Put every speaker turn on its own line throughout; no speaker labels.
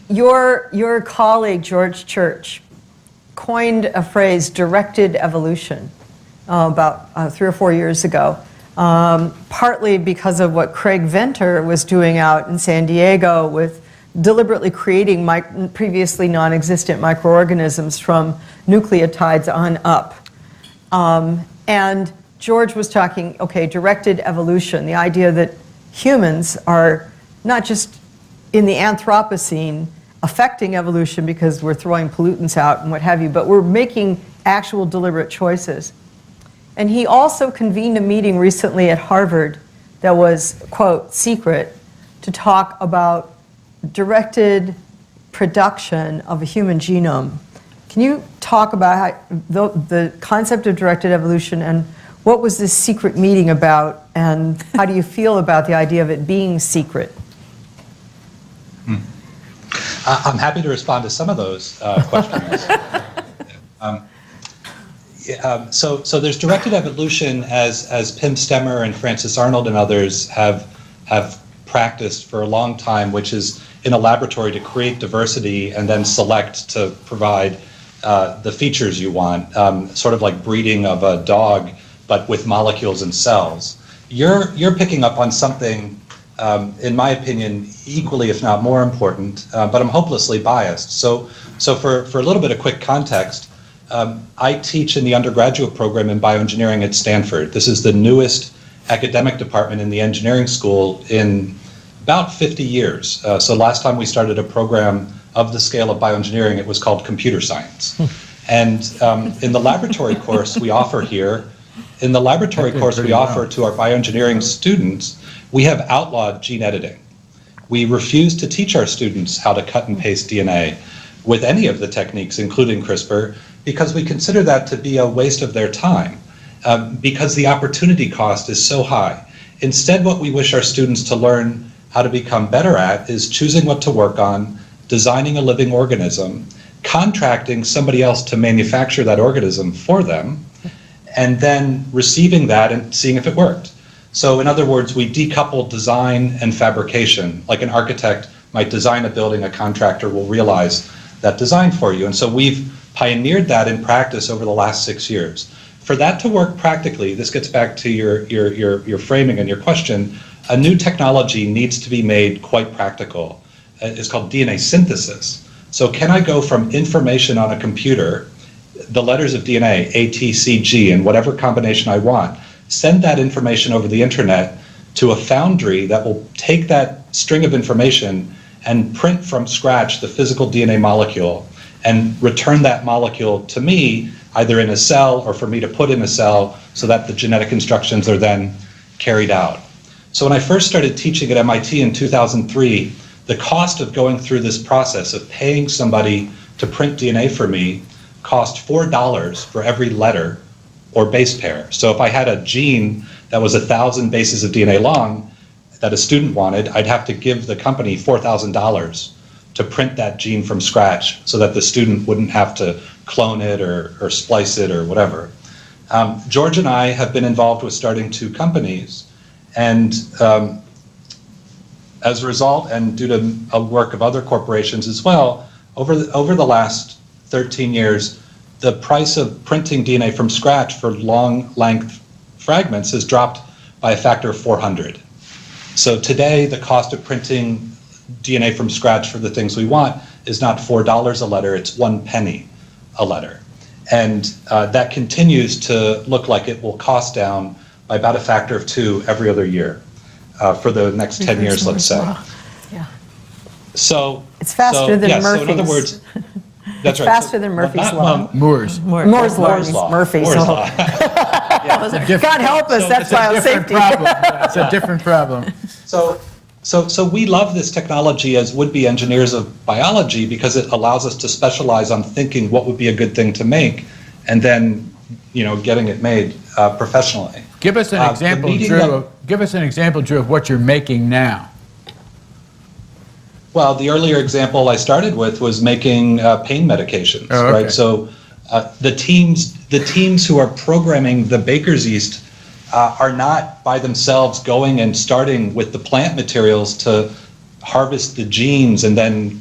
Your colleague, George Church, coined a phrase, directed evolution, about 3 or 4 years ago, partly because of what Craig Venter was doing out in San Diego with deliberately creating previously non-existent microorganisms from nucleotides on up. And George was talking, okay, directed evolution, the idea that humans are not just in the Anthropocene affecting evolution because we're throwing pollutants out and what have you, but we're making actual deliberate choices. And he also convened a meeting recently at Harvard that was, quote, secret, to talk about directed production of a human genome. Can you talk about how, the concept of directed evolution, and what was this secret meeting about, and how do you feel about the idea of it being secret?
I'm happy to respond to some of those questions. So there's directed evolution as Pim Stemmer and Francis Arnold and others have practiced for a long time, which is in a laboratory to create diversity and then select to provide the features you want, sort of like breeding of a dog, but with molecules and cells. You're picking up on something, in my opinion, equally if not more important, but I'm hopelessly biased. So for a little bit of quick context, I teach in the undergraduate program in bioengineering at Stanford. This is the newest academic department in the engineering school in about 50 years. So last time we started a program of the scale of bioengineering, it was called computer science. And in the laboratory course we offer here, to our bioengineering students, we have outlawed gene editing. We refuse to teach our students how to cut and paste DNA with any of the techniques, including CRISPR, because we consider that to be a waste of their time, because the opportunity cost is so high. Instead, what we wish our students to learn how to become better at is choosing what to work on, designing a living organism, contracting somebody else to manufacture that organism for them, and then receiving that and seeing if it worked. So in other words, we decouple design and fabrication. Like an architect might design a building, a contractor will realize that design for you. And so we've pioneered that in practice over the last 6 years. For that to work practically, this gets back to your framing and your question, a new technology needs to be made quite practical. It's called DNA synthesis. So can I go from information on a computer, the letters of DNA, A, T, C, G, and whatever combination I want, send that information over the internet to a foundry that will take that string of information and print from scratch the physical DNA molecule and return that molecule to me, either in a cell or for me to put in a cell so that the genetic instructions are then carried out. So when I first started teaching at MIT in 2003, the cost of going through this process of paying somebody to print DNA for me cost $4 for every letter or base pair. So if I had a gene that was 1,000 bases of DNA long that a student wanted, I'd have to give the company $4,000 to print that gene from scratch so that the student wouldn't have to clone it or splice it or whatever. George and I have been involved with starting 2 companies, and as a result, and due to a work of other corporations as well, over the last 13 years, the price of printing DNA from scratch for long length fragments has dropped by a factor of 400. So today, the cost of printing DNA from scratch for the things we want is not $4 a letter, it's 1 penny a letter. And that continues to look like it will cost down by about a factor of 2 every other year for the next 10 years, let's say.
Yeah.
So
it's faster than Murphy's.
So in other words, that's right.
Faster than Murphy's law.
Moore's
law. Murphy's law. God help us, that's biosafety.
It's a different problem.
So we love this technology as would-be engineers of biology because it allows us to specialize on thinking what would be a good thing to make and then, getting it made professionally.
Give us an example, Drew. Give us an example, Drew, of what you're making now.
Well, the earlier example I started with was making pain medications, right? So the teams who are programming the baker's yeast are not by themselves going and starting with the plant materials to harvest the genes and then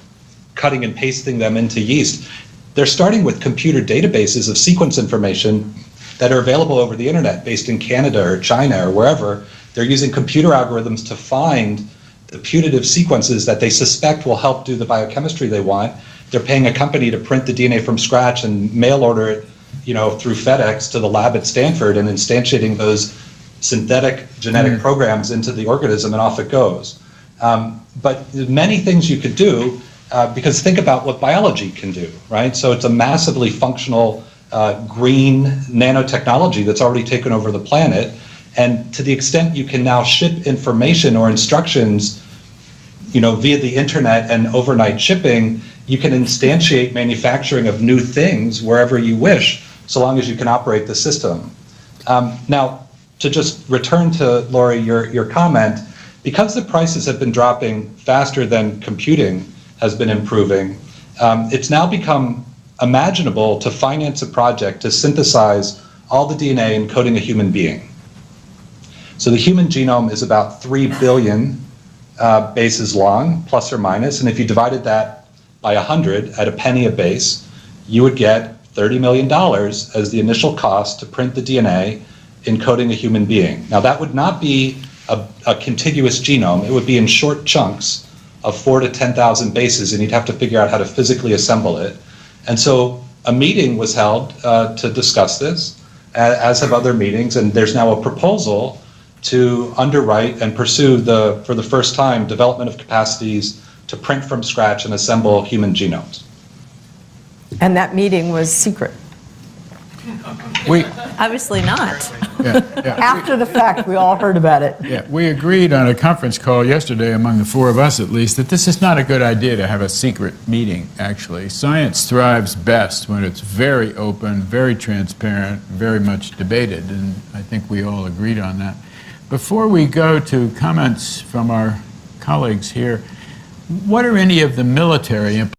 cutting and pasting them into yeast. They're starting with computer databases of sequence information that are available over the internet, based in Canada or China or wherever. They're using computer algorithms to find the putative sequences that they suspect will help do the biochemistry they want. They're paying a company to print the DNA from scratch and mail order it, through FedEx to the lab at Stanford and instantiating those synthetic genetic programs into the organism, and off it goes. But many things you could do, because think about what biology can do, right? So it's a massively functional green nanotechnology that's already taken over the planet. And to the extent you can now ship information or instructions, via the internet and overnight shipping, you can instantiate manufacturing of new things wherever you wish, so long as you can operate the system. Now, to just return to, Lori, your comment, because the prices have been dropping faster than computing has been improving, it's now become imaginable to finance a project to synthesize all the DNA encoding a human being. So the human genome is about 3 billion bases long, plus or minus, and if you divided that by 100 at a penny a base, you would get $30 million as the initial cost to print the DNA encoding a human being. Now that would not be a contiguous genome, it would be in short chunks of 4,000 to 10,000 bases, and you'd have to figure out how to physically assemble it. And so a meeting was held to discuss this, as have other meetings, and there's now a proposal to underwrite and pursue for the first time, development of capacities to print from scratch and assemble human genomes.
And that meeting was secret.
Obviously not.
After the fact, we all heard about it.
Yeah, we agreed on a conference call yesterday, among the four of us at least, that this is not a good idea to have a secret meeting, actually. Science thrives best when it's very open, very transparent, very much debated, and I think we all agreed on that. Before we go to comments from our colleagues here, what are any of the military implications